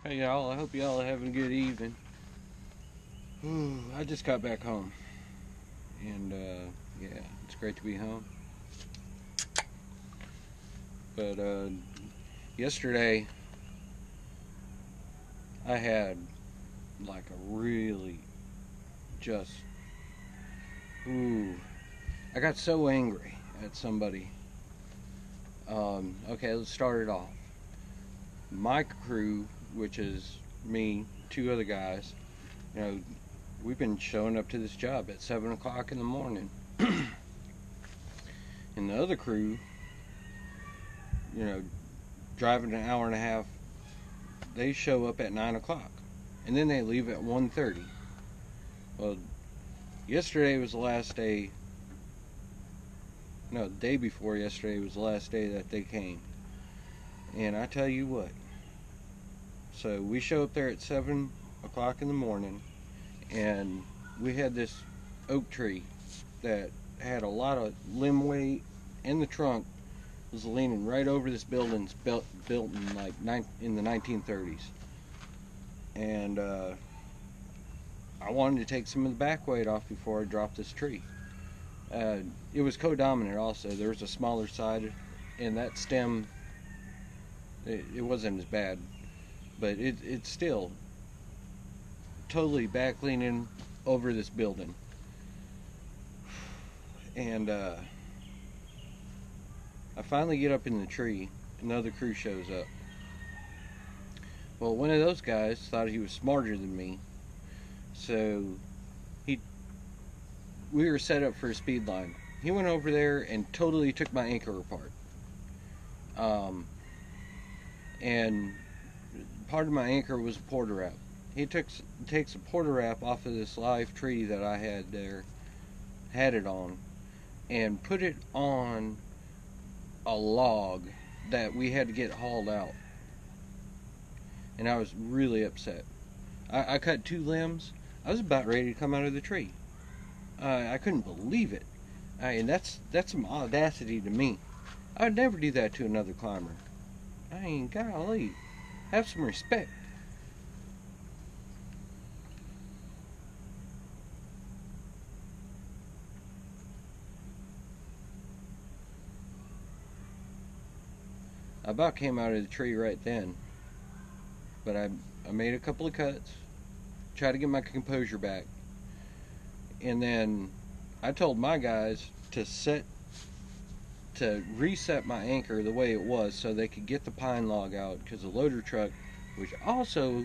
Hey y'all, I hope y'all are having a good evening. I just got back home, and yeah, it's great to be home. But yesterday I had like a really just, ooh, I got so angry at somebody. Okay, let's start it off. My crew, which is me, two other guys, you know, we've been showing up to this job at 7 o'clock in the morning. And the other crew, you know, driving an hour and a half, they show up at 9 o'clock, and then they leave at 1:30. Well, yesterday was the last day. No, the day before yesterday was the last day that they came. And I tell you what. So we show up there at 7 o'clock in the morning, and we had this oak tree that had a lot of limb weight, and the trunk was leaning right over this building built in in the 1930s. And I wanted to take some of the back weight off before I dropped this tree. Uh, it was co-dominant also. There was a smaller side, and that stem, it wasn't as bad, but it's still totally back leaning over this building. And I finally get up in the tree. Another crew shows up. Well, one of those guys thought he was smarter than me, so he we were set up for a speed line. He went over there and totally took my anchor apart. Um, and part of my anchor was a porter wrap. He takes a porter wrap off of this live tree that I had it on, and put it on a log that we had to get hauled out. And I was really upset. I cut two limbs. I was about ready to come out of the tree. I couldn't believe it. And that's some audacity to me. I would never do that to another climber. I mean, golly, have some respect. I about came out of the tree right then, but I made a couple of cuts, tried to get my composure back, and then I told my guys to reset my anchor the way it was so they could get the pine log out, because the loader truck, which also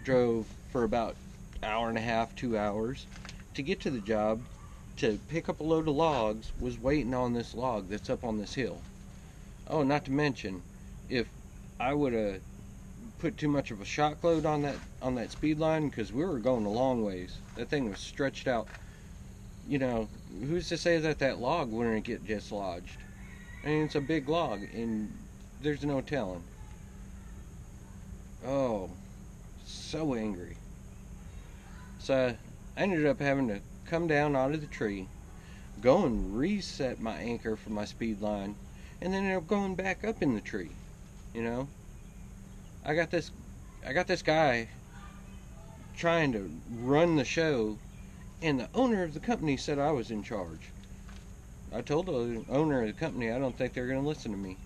drove for about an hour and a half, 2 hours to get to the job to pick up a load of logs, was waiting on this log that's up on this hill. Oh, not to mention, if I would have put too much of a shock load on that speed line, because we were going a long ways, that thing was stretched out. You know, who's to say that log wouldn't get dislodged? I mean, it's a big log, and there's no telling. Oh, so angry. So I ended up having to come down out of the tree, go and reset my anchor for my speed line, and then ended up going back up in the tree. You know, I got this guy trying to run the show, and the owner of the company said I was in charge. I told the owner of the company I don't think they're going to listen to me.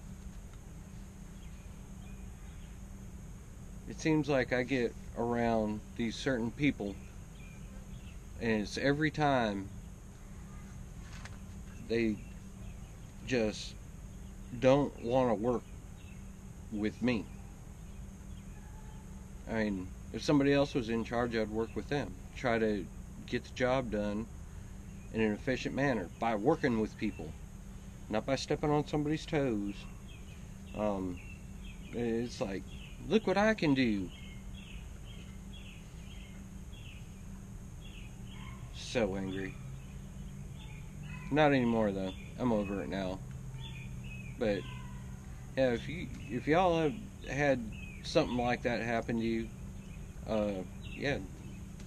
It seems like I get around these certain people, and it's every time they just don't want to work with me. I mean, if somebody else was in charge, I'd work with them. Try to get the job done in an efficient manner by working with people, not by stepping on somebody's toes. Um, it's like, look what I can do. So angry. Not anymore though. I'm over it now. But yeah, if y'all have had something like that happen to you, yeah,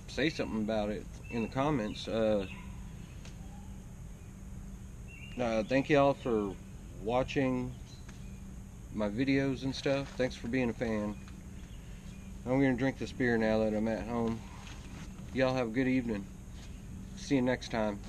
say something about it in the comments. Thank y'all for watching my videos and stuff. Thanks for being a fan. I'm going to drink this beer now that I'm at home. Y'all have a good evening. See you next time.